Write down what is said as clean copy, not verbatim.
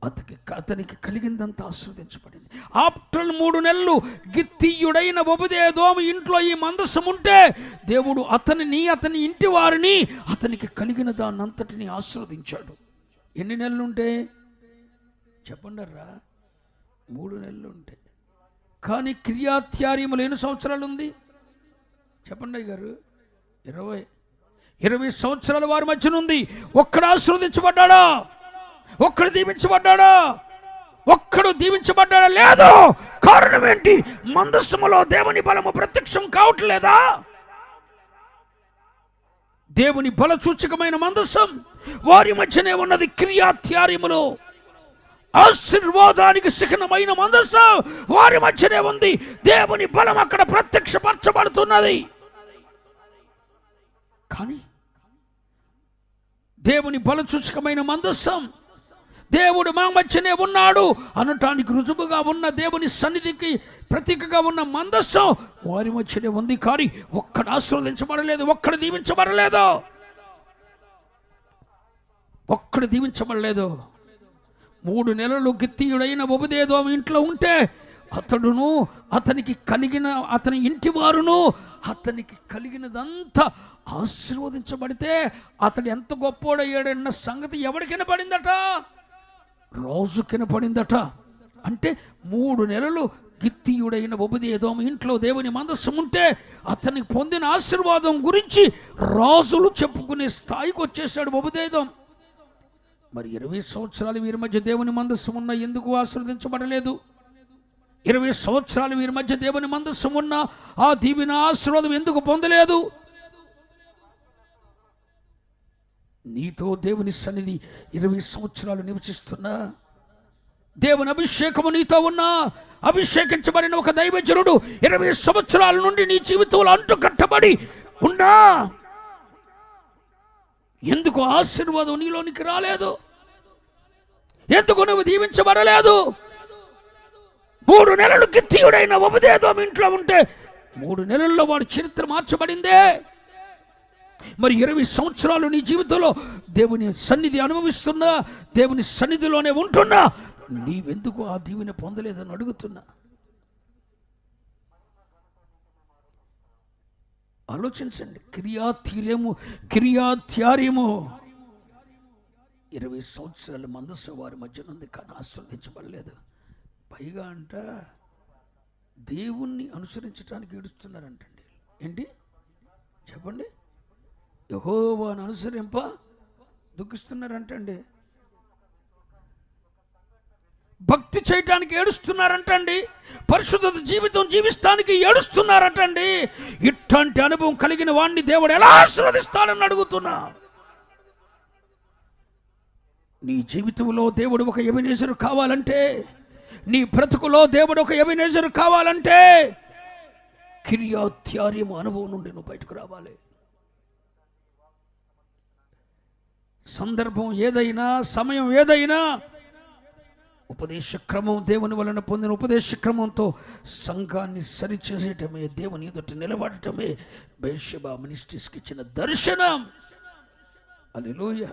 అతనికి కలిగిందంతా ఆశీర్వదించబడింది. ఆఫ్టర్ 3 నెలలు గిత్తీయుడైన ఒబెదేదోము ఇంట్లో ఈ మందసం ఉంటే దేవుడు అతని ఇంటి వారిని అతనికి కలిగిన దాన్నంతటిని ఆశీర్వదించాడు. ఎన్ని నెలలు ఉంటే చెప్పండర్రా? 3 నెలలు ఉంటే. కానీ కిర్యత్యారీములో ఎన్ని సంవత్సరాలు ఉంది చెప్పండి అయ్యగారు? 20 సంవత్సరాల వారి మధ్యన ఉంది. ఒక్కడు ఆశీర్వదించబడ్డాడా? ఒక్కడు దీవించబడ్డాడా? ఒక్కడు దీవించబడ్డాడా? లేదు. కారణం ఏంటి? మందసములో దేవుని బలము ప్రత్యక్షం కావట్లేదా? దేవుని బల సూచకమైన మందసం వారి మధ్యనే ఉన్నది. కిర్యత్యారీములో ఆశీర్వాదానికి చిహ్నమైన మందసం వారి మధ్యనే ఉంది. దేవుని బలం అక్కడ ప్రత్యక్షపరచబడుతున్నది. కానీ దేవుని బల సూచకమైన మందసం దేవుడు మా మధ్యనే ఉన్నాడు అనటానికి రుజువుగా ఉన్న దేవుని సన్నిధికి ప్రతీకగా ఉన్న మందసం వారి మధ్యనే ఉంది. కానీ ఒక్కడు ఆశీర్వదించబడలేదు, ఒక్కడు దీవించబడలేదు, ఒక్కడు దీవించబడలేదు. 3 నెలలు గిత్తీయుడైన ఒబెదేదోము ఇంట్లో ఉంటే అతడును అతని ఇంటి వారును అతనికి కలిగినదంతా ఆశీర్వదించబడితే అతడు ఎంత గొప్పోడయ్యాడన్న సంగతి ఎవరికి వినపడిందట? రాజు వినపడిందట. అంటే 3 నెలలు గిత్తీయుడైన ఒబెదేదోము ఇంట్లో దేవుని మందసం ఉంటే అతనికి పొందిన ఆశీర్వాదం గురించి రాజులు చెప్పుకునే స్థాయికి వచ్చేసాడు ఒబెదేదోము. మరి 20 సంవత్సరాలు వీరి మధ్య దేవుని మందసం ఉన్న ఎందుకు ఆశీర్వదించబడలేదు? 20 సంవత్సరాలు వీరి మధ్య దేవుని మందసం ఉన్న ఆ దీవెన ఆశీర్వాదం ఎందుకు పొందలేదు? నీతో దేవుని సన్నిధి 20 సంవత్సరాలు నివసిస్తున్నా, దేవుని అభిషేకము నీతో ఉన్నా, అభిషేకించబడిన ఒక దైవజనుడు 20 సంవత్సరాల నుండి నీ జీవితంలో అంటు కట్టబడి ఉన్నా, ఎందుకు ఆశీర్వాదం నీలోనికి రాలేదు? ఎందుకు నువ్వు దీవించబడలేదు? 3 నెలలు గిత్తీయుడైన ఒబెదేదోము ఇంట్లో ఉంటే 3 నెలల్లో వాడి చరిత్ర మార్చబడిందే. మరి 20 సంవత్సరాలు నీ జీవితంలో దేవుని సన్నిధి అనుభవిస్తున్నా, దేవుని సన్నిధిలోనే ఉంటున్నా, నీవెందుకు ఆ దీవెన పొందలేదని అడుగుతున్నా. ఆలోచించండి. కిర్యత్యారీము 20 సంవత్సరాల మందసం వారి మధ్య ఉంది, కానీ ఆస్వాదించబడలేదు. పైగా అంట దేవుణ్ణి అనుసరించడానికి ఏడుస్తున్నారంటండి. ఏంటి చెప్పండి? యెహోవాను అనుసరింప దుఃఖిస్తున్నారంటండి. భక్తి చేయటానికి ఏడుస్తున్నారంటండి. పరిశుద్ధ జీవితం జీవిస్తానికి ఏడుస్తున్నారటండి. ఇట్లాంటి అనుభవం కలిగిన వాడిని దేవుడు ఎలా ఆశీర్వదిస్తాడని అడుగుతున్నా. నీ జీవితంలో దేవుడు ఒక ఎబెనేజరు కావాలంటే, నీ బ్రతుకులో దేవుడు ఒక ఎబెనేజరు కావాలంటే కిర్యత్యారీము అనుభవం నుండి నువ్వు బయటకు రావాలి. సందర్భం ఏదైనా, సమయం ఏదైనా, ఉపదేశ క్రమం, దేవుని వలన పొందిన ఉపదేశ క్రమంతో సంఘాన్ని సరిచేసేయటమే, దేవుని ఎదుట నిలబడటమే బెర్షెబా మినిస్ట్రీస్కి ఇచ్చిన దర్శనం. హల్లెలూయా.